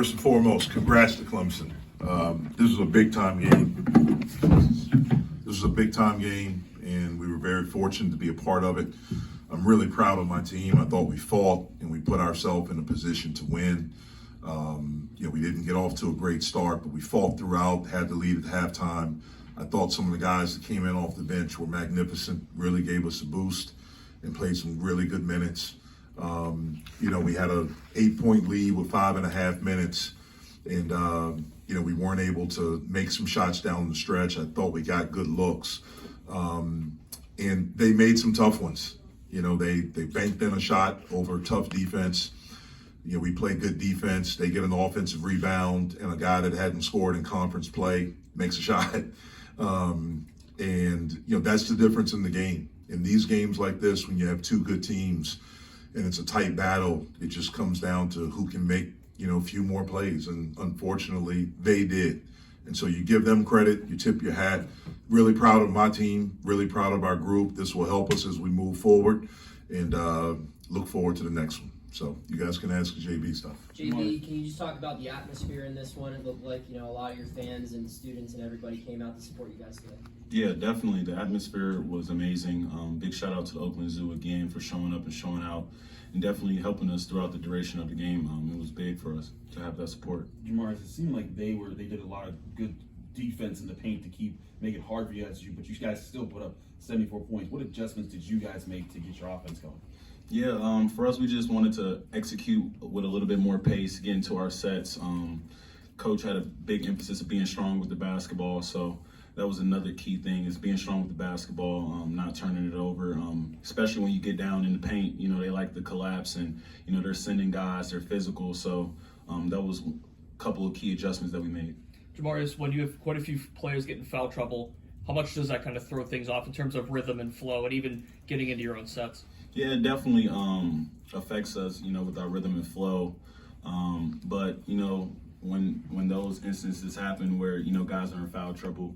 First and foremost, congrats to Clemson. This was a big-time game. This was a big-time game, and we were very fortunate to be a part of it. I'm really proud of my team. I thought we fought, and we put ourselves in a position to win. We didn't get off to a great start, but we fought throughout, had the lead at halftime. I thought some of the guys that came in off the bench were magnificent, really gave us a boost and played some really good minutes. We had a 8-point lead with 5.5 minutes, and we weren't able to make some shots down the stretch. I thought we got good looks, and they made some tough ones. They banked in a shot over tough defense. We play good defense. They get an offensive rebound, and a guy that hadn't scored in conference play makes a shot. That's the difference in the game. In these games like this, when you have two good teams and it's a tight battle, it just comes down to who can make, a few more plays. And unfortunately, they did. And so you give them credit, you tip your hat. Really proud of my team, really proud of our group. This will help us as we move forward, and look forward to the next one. So you guys can ask JB stuff. JB, can you just talk about the atmosphere in this one? It looked like, a lot of your fans and students and everybody came out to support you guys today. Yeah, definitely. The atmosphere was amazing. Big shout out to the Oakland Zoo again for showing up and showing out, and definitely helping us throughout the duration of the game. It was big for us to have that support. Jamarius, it seemed like they did a lot of good defense in the paint to make it hard for you guys, but you guys still put up 74 points. What adjustments did you guys make to get your offense going? Yeah, for us, we just wanted to execute with a little bit more pace, get into our sets. Coach had a big emphasis of being strong with the basketball, so that was another key thing, is being strong with the basketball, not turning it over, especially when you get down in the paint. They like the collapse, and, they're sending guys, they're physical, so that was a couple of key adjustments that we made. Jamarius, when you have quite a few players get in foul trouble, how much does that kind of throw things off in terms of rhythm and flow and even getting into your own sets? Yeah, it definitely affects us, with our rhythm and flow. But when those instances happen where, guys are in foul trouble,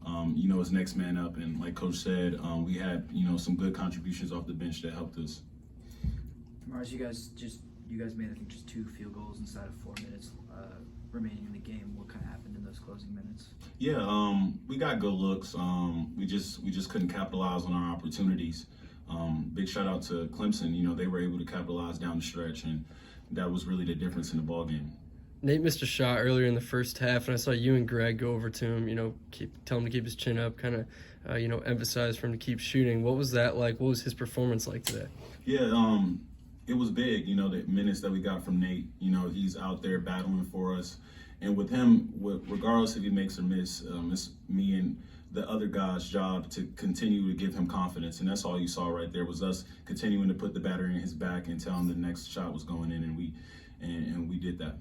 it's next man up. And like Coach said, we had, some good contributions off the bench that helped us. Mars, you guys made, I think, just 2 field goals inside of 4 minutes remaining in the game. What kind of happened in those closing minutes? Yeah, we got good looks. We just couldn't capitalize on our opportunities. Big shout out to Clemson. They were able to capitalize down the stretch, and that was really the difference in the ball game. Nate missed a shot earlier in the first half, and I saw you and Greg go over to him, tell him to keep his chin up, kind of, emphasize for him to keep shooting. What was that like? What was his performance like today? Yeah, it was big, the minutes that we got from Nate. He's out there battling for us. And with him, regardless if he makes or miss, it's me and the other guy's job to continue to give him confidence. And that's all you saw right there, was us continuing to put the battery in his back and tell him the next shot was going in, and we did that.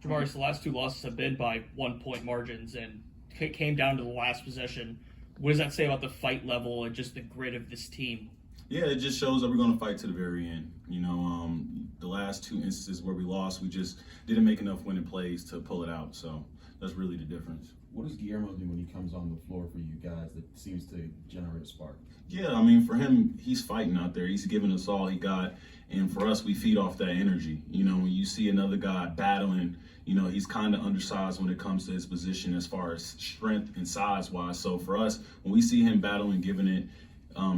Jamarius, the last 2 losses have been by 1-point margins, and it came down to the last possession. What does that say about the fight level and just the grit of this team? Yeah, it just shows that we're going to fight to the very end. The last 2 instances where we lost, we just didn't make enough winning plays to pull it out. So that's really the difference. What does Guillermo do when he comes on the floor for you guys that seems to generate a spark? Yeah, for him, he's fighting out there. He's giving us all he got. And for us, we feed off that energy. When you see another guy battling, he's kind of undersized when it comes to his position as far as strength and size-wise. So for us, when we see him battling, giving it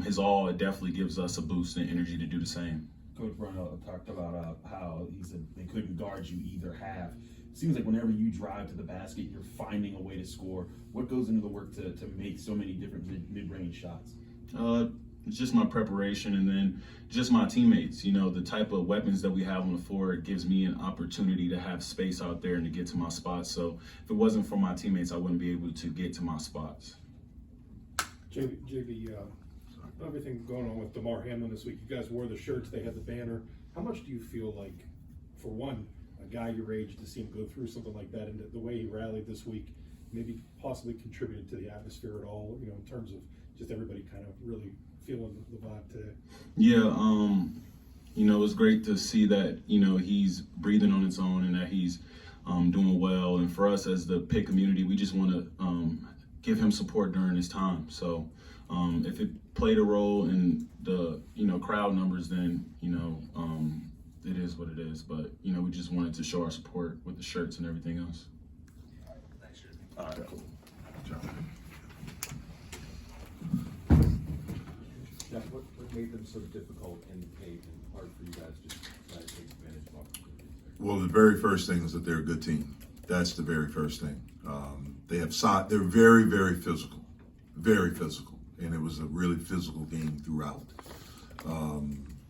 his all, it definitely gives us a boost in energy to do the same. Coach Brown talked about how he said they couldn't guard you either half. It seems like whenever you drive to the basket, you're finding a way to score. What goes into the work to make so many different mid-range shots? It's just my preparation, and then just my teammates. The type of weapons that we have on the floor, it gives me an opportunity to have space out there and to get to my spots. So if it wasn't for my teammates, I wouldn't be able to get to my spots. JB, everything going on with DeMar Hamlin this week, you guys wore the shirts, they had the banner. How much do you feel like, for one, a guy your age, to see him go through something like that, and the way he rallied this week maybe possibly contributed to the atmosphere at all, in terms of just everybody kind of really feeling the vibe today? Yeah, it's great to see that, he's breathing on his own and that he's doing well. And for us as the Pitt community, we just want to give him support during this time. So if it played a role in the, crowd numbers, then, it is what it is. But we just wanted to show our support with the shirts and everything else. All right, cool. Good job. Jeff, what made them so difficult in the paint and hard for you guys to try to take advantage of opportunities there? Well, the very first thing is that they're a good team. That's the very first thing. They're very, very physical, and it was a really physical game throughout.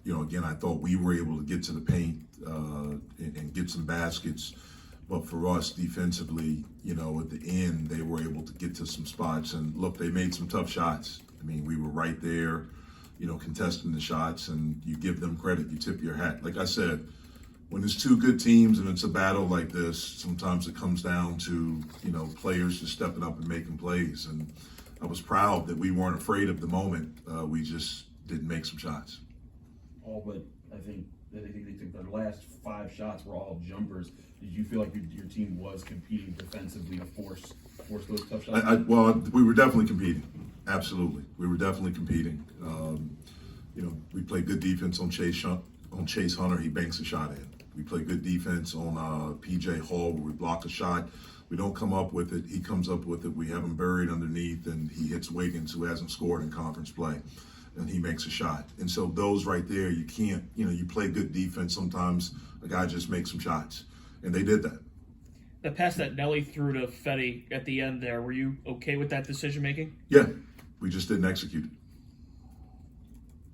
Again, I thought we were able to get to the paint and get some baskets, but for us defensively, at the end they were able to get to some spots. And look, they made some tough shots. I mean, we were right there, contesting the shots, and you give them credit, you tip your hat. Like I said, when there's two good teams and it's a battle like this, sometimes it comes down to, players just stepping up and making plays. And I was proud that we weren't afraid of the moment. We just didn't make some shots. All but I think they took their last 5 shots were all jumpers. Did you feel like your team was competing defensively to force those tough shots? Well, we were definitely competing. Absolutely, we were definitely competing. We played good defense on Chase Hunter. He banks a shot in. We play good defense on P.J. Hall, where we block a shot. We don't come up with it. He comes up with it. We have him buried underneath, and he hits Wiggins, who hasn't scored in conference play, and he makes a shot. And so those right there, you can't, you play good defense. Sometimes a guy just makes some shots, and they did that. The pass that Nelly threw to Fetty at the end there, were you okay with that decision making? Yeah, we just didn't execute it.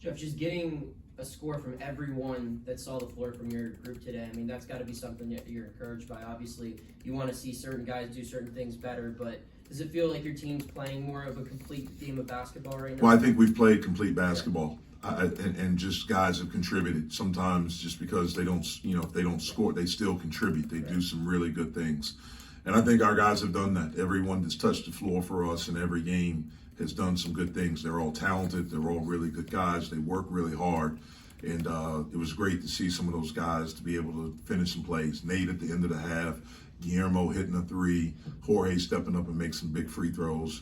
Jeff, just getting a score from everyone that saw the floor from your group today, I mean, that's got to be something that you're encouraged by. Obviously, you want to see certain guys do certain things better, but does it feel like your team's playing more of a complete game of basketball right now? Well, I think we've played complete basketball, and just guys have contributed. Sometimes just because they don't, if they don't score, they still contribute. They do some really good things, and I think our guys have done that. Everyone that's touched the floor for us in every game has done some good things. They're all talented. They're all really good guys. They work really hard, and it was great to see some of those guys to be able to finish some plays. Nate at the end of the half, Guillermo hitting a 3, Jorge stepping up and make some big free throws.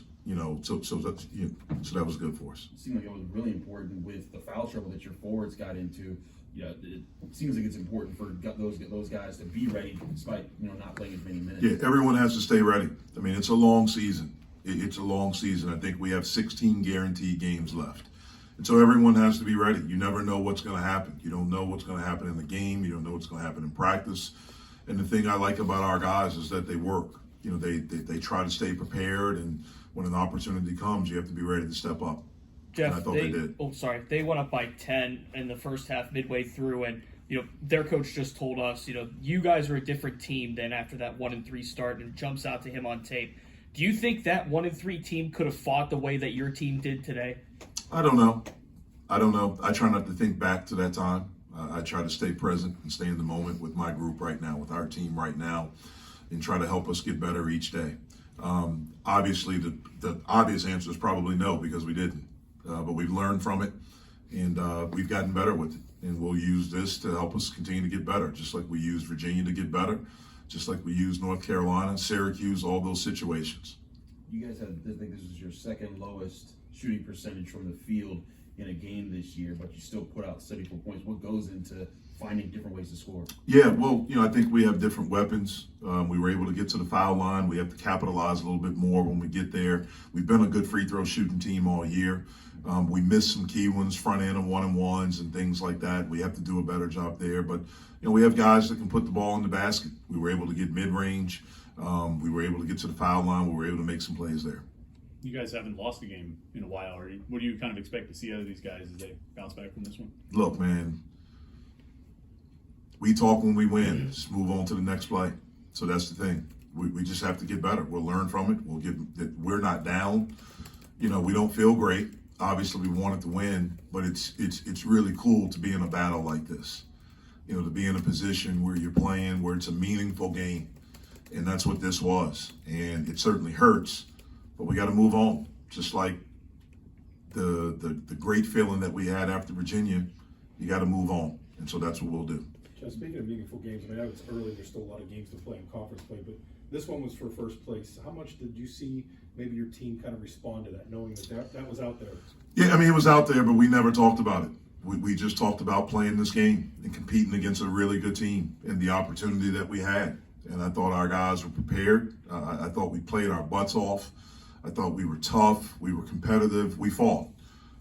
So that was good for us. It seemed like it was really important with the foul trouble that your forwards got into. It seems like it's important for those guys to be ready despite not playing as many minutes. Yeah, everyone has to stay ready. I mean, it's a long season. It's a long season. I think we have 16 guaranteed games left. And so everyone has to be ready. You never know what's going to happen. You don't know what's going to happen in the game. You don't know what's going to happen in practice. And the thing I like about our guys is that they work. They try to stay prepared, and when an opportunity comes, you have to be ready to step up. Jeff, and I thought they did. They went up by 10 in the first half midway through, and their coach just told us, you guys are a different team than after that 1-3 start, and jumps out to him on tape. Do you think that 1-3 team could have fought the way that your team did today? I don't know. I try not to think back to that time. I try to stay present and stay in the moment with my group right now, with our team right now, and try to help us get better each day. Obviously, the obvious answer is probably no, because we didn't. But we've learned from it, and we've gotten better with it. And we'll use this to help us continue to get better, just like we used Virginia to get better, just like we used North Carolina, Syracuse, all those situations. You guys had, I think this was your second lowest shooting percentage from the field in a game this year, but you still put out 74 points. What goes into finding different ways to score? Yeah, well, I think we have different weapons. We were able to get to the foul line. We have to capitalize a little bit more when we get there. We've been a good free throw shooting team all year. We missed some key ones, front end of 1-and-1s and things like that. We have to do a better job there. But, we have guys that can put the ball in the basket. We were able to get mid-range. We were able to get to the foul line. We were able to make some plays there. You guys haven't lost a game in a while already. What do you kind of expect to see out of these guys as they bounce back from this one? Look, man, we talk when we win. Just move on to the next play. So that's the thing. We just have to get better. We'll learn from it. We're not down. We don't feel great. Obviously, we wanted to win, but it's really cool to be in a battle like this. To be in a position where you're playing, where it's a meaningful game, and that's what this was. And it certainly hurts, but we got to move on. Just like the great feeling that we had after Virginia, you got to move on, and so that's what we'll do. Jeff, speaking of meaningful games, I know it's early. There's still a lot of games to play in conference play, but this one was for first place. How much did you see maybe your team kind of respond to that, knowing that was out there? Yeah, it was out there, but we never talked about it. we just talked about playing this game and competing against a really good team and the opportunity that we had. And I thought our guys were prepared. I thought we played our butts off. I thought we were tough. We were competitive. We fought.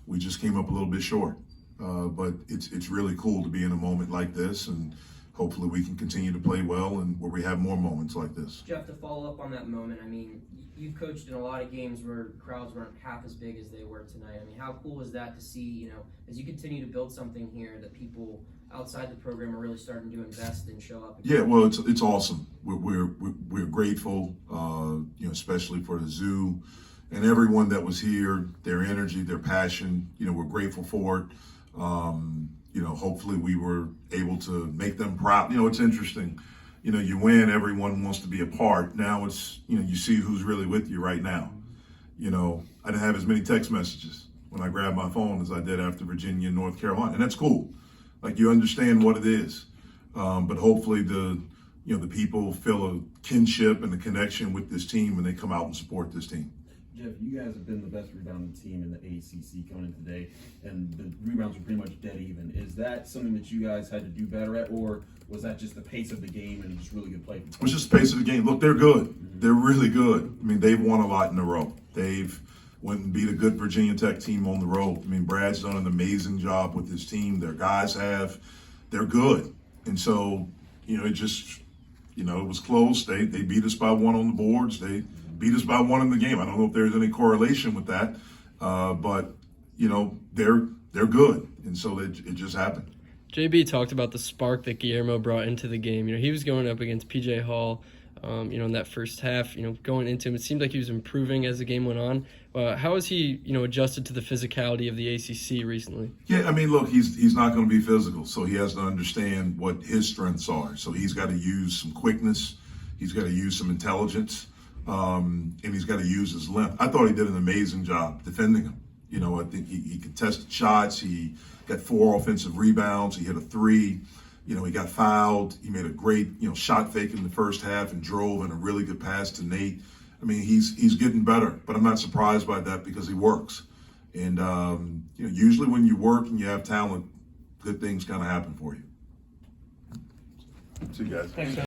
We just came up a little bit short. But it's really cool to be in a moment like this, and hopefully we can continue to play well and where we have more moments like this. Jeff, to follow up on that moment, I mean, you've coached in a lot of games where crowds weren't half as big as they were tonight. I mean, how cool is that to see, you know, as you continue to build something here, that people outside the program are really starting to invest and show up? Yeah, well, it's awesome. We're grateful, you know, especially for the zoo and everyone that was here, their energy, their passion. You know, we're grateful for it. You know, hopefully we were able to make them proud. You know, it's interesting. You know, you win, everyone wants to be a part. Now it's, you know, you see who's really with you right now. You know, I didn't have as many text messages when I grabbed my phone as I did after Virginia and North Carolina, and that's cool. Like, you understand what it is. But hopefully the people feel a kinship and a connection with this team when they come out and support this team. Jeff, you guys have been the best rebounding team in the ACC coming in today, and the rebounds were pretty much dead even. Is that something that you guys had to do better at, or was that just the pace of the game and just really good play? It was just the pace of the game. Look, they're good. They're really good. I mean, they've won a lot in a row. They've went and beat a good Virginia Tech team on the road. I mean, Brad's done an amazing job with his team. Their guys have. They're good. And so, you know, it just, you know, it was close. They beat us by one on the boards. They beat us by one in the game. I don't know if there's any correlation with that, but, you know, they're good. And so it just happened. JB talked about the spark that Guillermo brought into the game. You know, he was going up against PJ Hall, you know, in that first half, you know, going into him. It seemed like he was improving as the game went on. How has he, you know, adjusted to the physicality of the ACC recently? Yeah, I mean, look, he's not going to be physical, so he has to understand what his strengths are. So he's got to use some quickness. He's got to use some intelligence. And he's got to use his length. I thought he did an amazing job defending him. You know, I think he contested shots. He got 4 offensive rebounds. He hit a 3. You know, he got fouled. He made a great, you know, shot fake in the first half and drove in a really good pass to Nate. I mean, he's getting better, but I'm not surprised by that because he works. And, you know, usually when you work and you have talent, good things kind of happen for you. See you guys. Thanks,